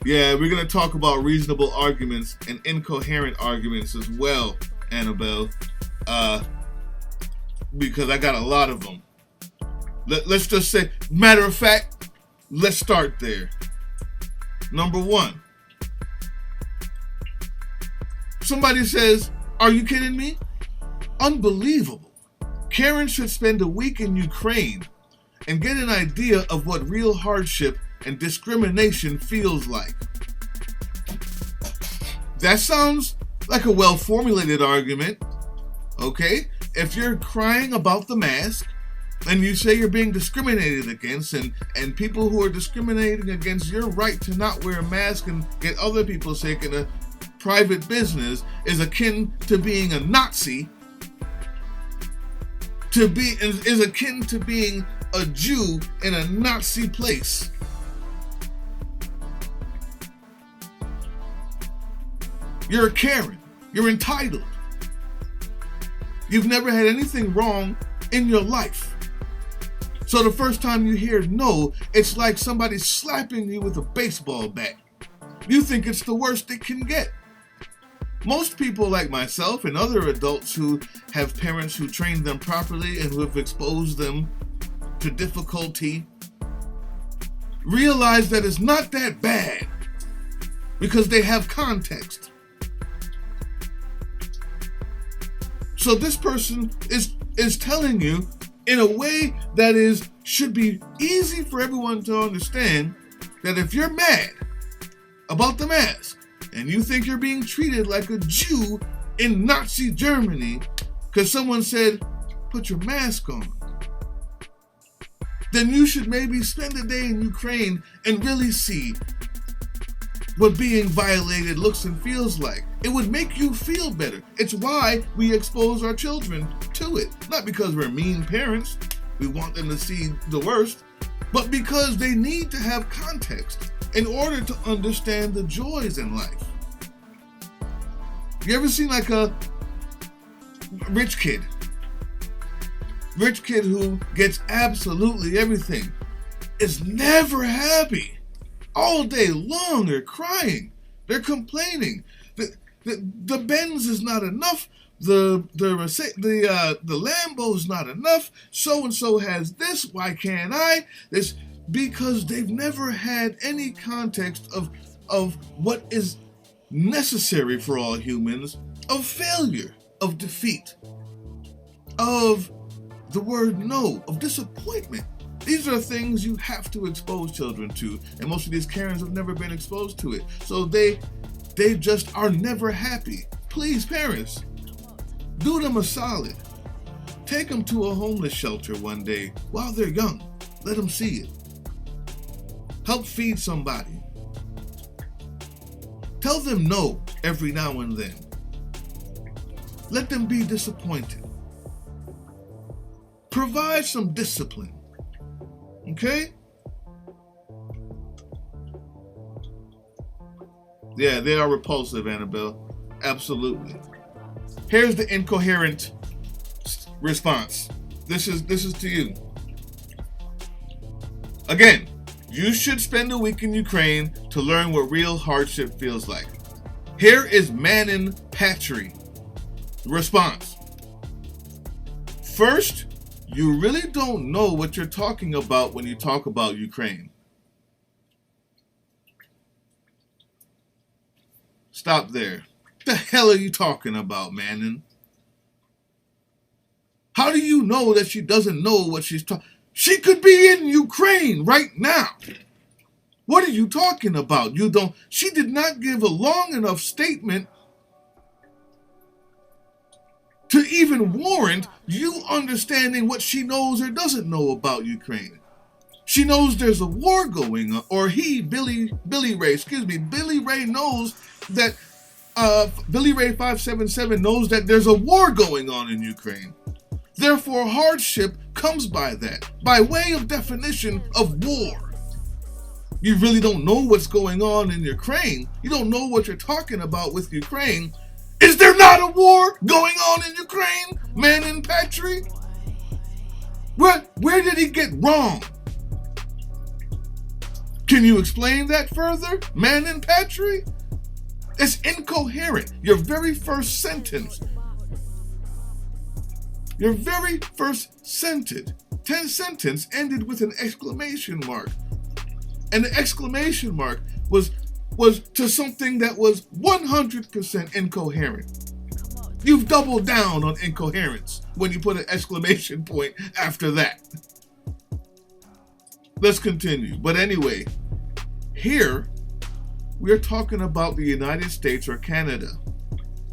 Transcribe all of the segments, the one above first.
Yeah, we're going to talk about reasonable arguments and incoherent arguments as well, Annabelle, because I got a lot of them. Let's just say, matter of fact, let's start there. Number one, somebody says, "Are you kidding me? Unbelievable. Karen should spend a week in Ukraine and get an idea of what real hardship and discrimination feels like." That sounds like a well-formulated argument, okay? If you're crying about the mask and you say you're being discriminated against and people who are discriminating against your right to not wear a mask and get other people sick in a private business is akin to being a Nazi, is akin to being a Jew in a Nazi place. You're a Karen. You're entitled. You've never had anything wrong in your life. So the first time you hear no, it's like somebody slapping you with a baseball bat. You think it's the worst it can get. Most people like myself and other adults who have parents who trained them properly and who have exposed them to difficulty realize that it's not that bad because they have context. So this person is telling you in a way that should be easy for everyone to understand that if you're mad about the mask and you think you're being treated like a Jew in Nazi Germany because someone said, "Put your mask on," then you should maybe spend a day in Ukraine and really see what being violated looks and feels like. It would make you feel better. It's why we expose our children to it. Not because we're mean parents, we want them to see the worst, but because they need to have context in order to understand the joys in life. You ever seen like a rich kid? Rich kid who gets absolutely everything is never happy. All day long they're crying, they're complaining. The Benz is not enough. The Lambo's not enough. So and so has this. Why can't I? This because they've never had any context of what is necessary for all humans, of failure, of defeat, of the word no, of disappointment. These are things you have to expose children to, and most of these Karens have never been exposed to it. So they just are never happy. Please, parents, do them a solid. Take them to a homeless shelter one day while they're young. Let them see it. Help feed somebody. Tell them no every now and then. Let them be disappointed. Provide some discipline. Okay? Yeah, they are repulsive, Annabelle. Absolutely. Here's the incoherent response. This is to you. Again, you should spend a week in Ukraine to learn what real hardship feels like. Here is Manon Patry. Response. First, you really don't know what you're talking about when you talk about Ukraine. Stop there. What the hell are you talking about, Manon? How do you know that she doesn't know what she's talking? She could be in Ukraine right now. What are you talking about? She did not give a long enough statement to even warrant you understanding what she knows or doesn't know about Ukraine. She knows there's a war going on, or Billy Ray knows that, Billy Ray 577 knows that there's a war going on in Ukraine. Therefore, hardship comes by that, by way of definition of war. You really don't know what's going on in Ukraine. You don't know what you're talking about with Ukraine. Is there not a war going on in Ukraine, Manon Patry? Where did he get wrong? Can you explain that further, Manon Patry? It's incoherent. Your very first sentence ended with an exclamation mark. And the exclamation mark was to something that was 100% incoherent. You've doubled down on incoherence when you put an exclamation point after that. Let's continue. But anyway, here we're talking about the United States or Canada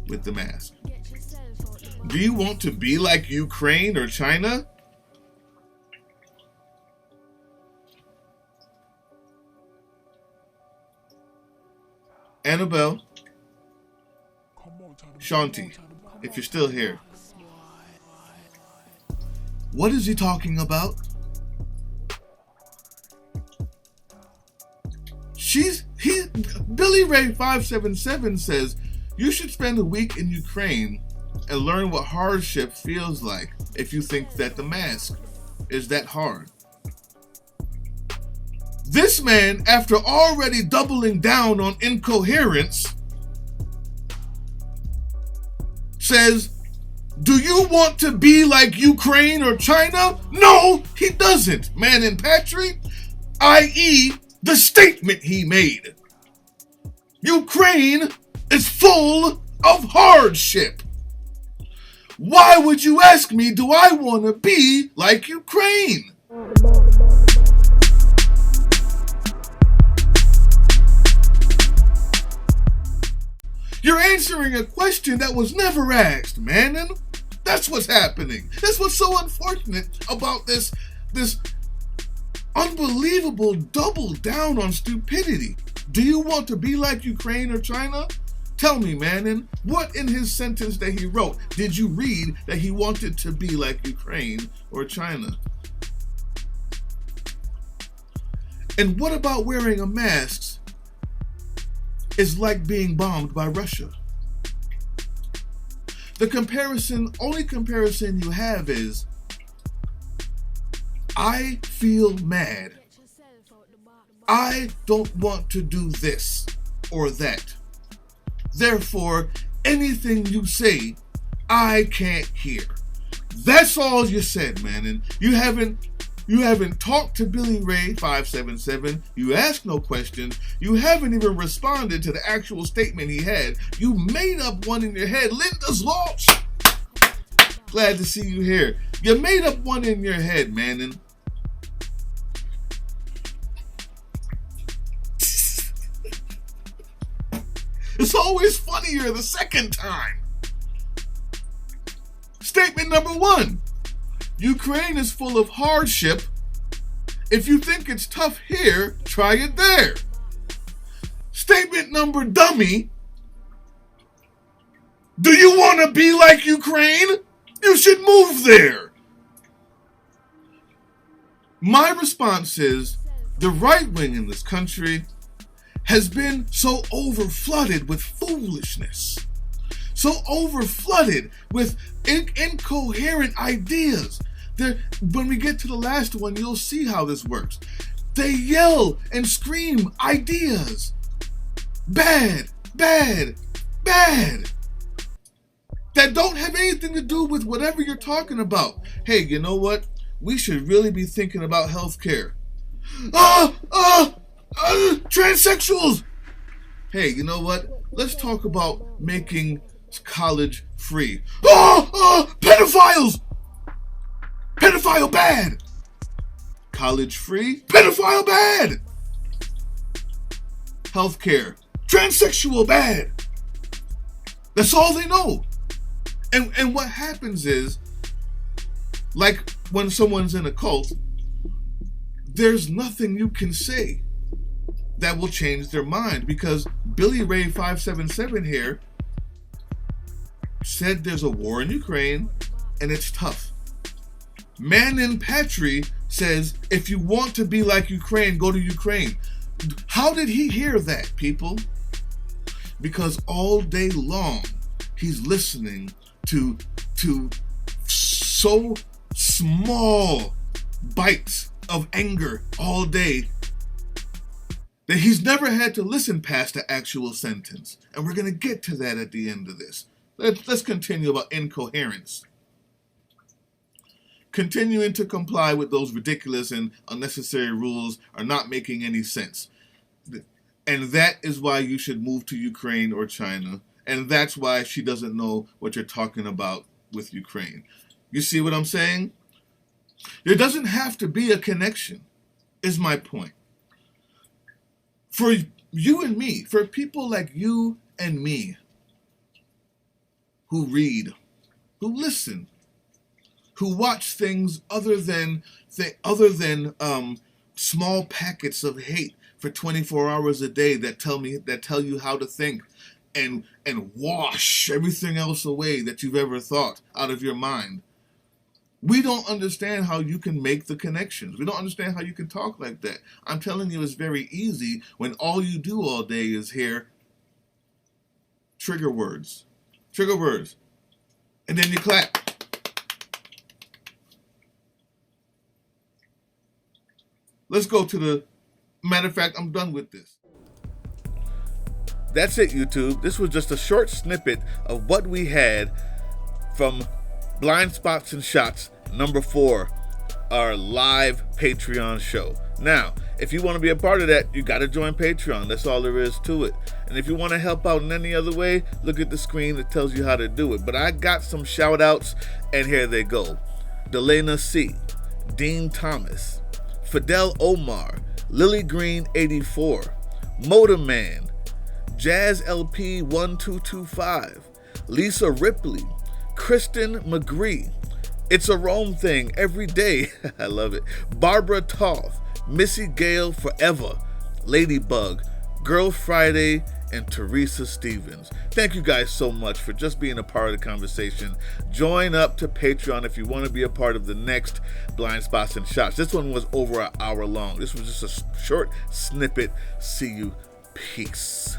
with the mask. Do you want to be like Ukraine or China? Annabelle, Shanti, if you're still here. What is he talking about? Billy Ray 577 says you should spend a week in Ukraine and learn what hardship feels like if you think that the mask is that hard. This man, after already doubling down on incoherence, says, do you want to be like Ukraine or China? No, he doesn't, Manon Patry, i.e., the statement he made. Ukraine is full of hardship. Why would you ask me, do I want to be like Ukraine? You're answering a question that was never asked, Manon. That's what's happening. That's what's so unfortunate about this unbelievable double down on stupidity. Do you want to be like Ukraine or China? Tell me, Manon, what in his sentence that he wrote did you read that he wanted to be like Ukraine or China? And what about wearing a mask is like being bombed by Russia? The only comparison you have is, I feel mad. I don't want to do this or that. Therefore, anything you say, I can't hear. That's all you said, man. And you haven't talked to Billy Ray 577. You asked no questions. You haven't even responded to the actual statement he had. You made up one in your head. Linda's Launch. Glad to see you here. You made up one in your head, man. And it's always funnier the second time. Statement number 1. Ukraine is full of hardship. If you think it's tough here, try it there. Statement number dummy. Do you want to be like Ukraine? You should move there. My response is, the right wing in this country has been so overflooded with foolishness, so overflooded with incoherent ideas. When we get to the last one, you'll see how this works. They yell and scream ideas. Bad, bad, bad. That don't have anything to do with whatever you're talking about. Hey, you know what? We should really be thinking about healthcare. Transsexuals. Hey, you know what? Let's talk about making college free. Pedophiles. Pedophile bad. College free. Pedophile bad. Healthcare. Transsexual bad. That's all they know. And what happens is, like when someone's in a cult, there's nothing you can say that will change their mind, because Billy Ray 577 here said there's a war in Ukraine and it's tough. Manon Patry says, if you want to be like Ukraine, go to Ukraine. How did he hear that, people? Because all day long, he's listening to so small bites of anger all day. that he's never had to listen past the actual sentence. And we're going to get to that at the end of this. Let's continue about incoherence. Continuing to comply with those ridiculous and unnecessary rules are not making any sense. And that is why you should move to Ukraine or China. And that's why she doesn't know what you're talking about with Ukraine. You see what I'm saying? There doesn't have to be a connection, is my point. For you and me, for people like you and me, who read, who listen, who watch things other than small packets of hate for 24 hours a day that tell you how to think and wash everything else away that you've ever thought out of your mind. We don't understand how you can make the connections. We don't understand how you can talk like that. I'm telling you, it's very easy when all you do all day is hear trigger words, and then you clap. Let's go to the matter of fact, I'm done with this. That's it, YouTube. This was just a short snippet of what we had from Blind Spots and Shots number 4, our live Patreon show. Now, if you want to be a part of that, you got to join Patreon. That's all there is to it. And if you want to help out in any other way, look at the screen that tells you how to do it. But I got some shout outs, and here they go. Delana C., Dean Thomas, Fidel Omar, Lily Green 84, Motorman, Jazz LP 1225, Lisa Ripley, Kristen McGree, It's a Rome Thing Every Day, I love it, Barbara Toth, Missy Gale Forever, Ladybug, Girl Friday, and Teresa Stevens. Thank you guys so much for just being a part of the conversation. Join up to Patreon if you want to be a part of the next Blind Spots and Shots. This one was over an hour long. This was just a short snippet. See you. Peace.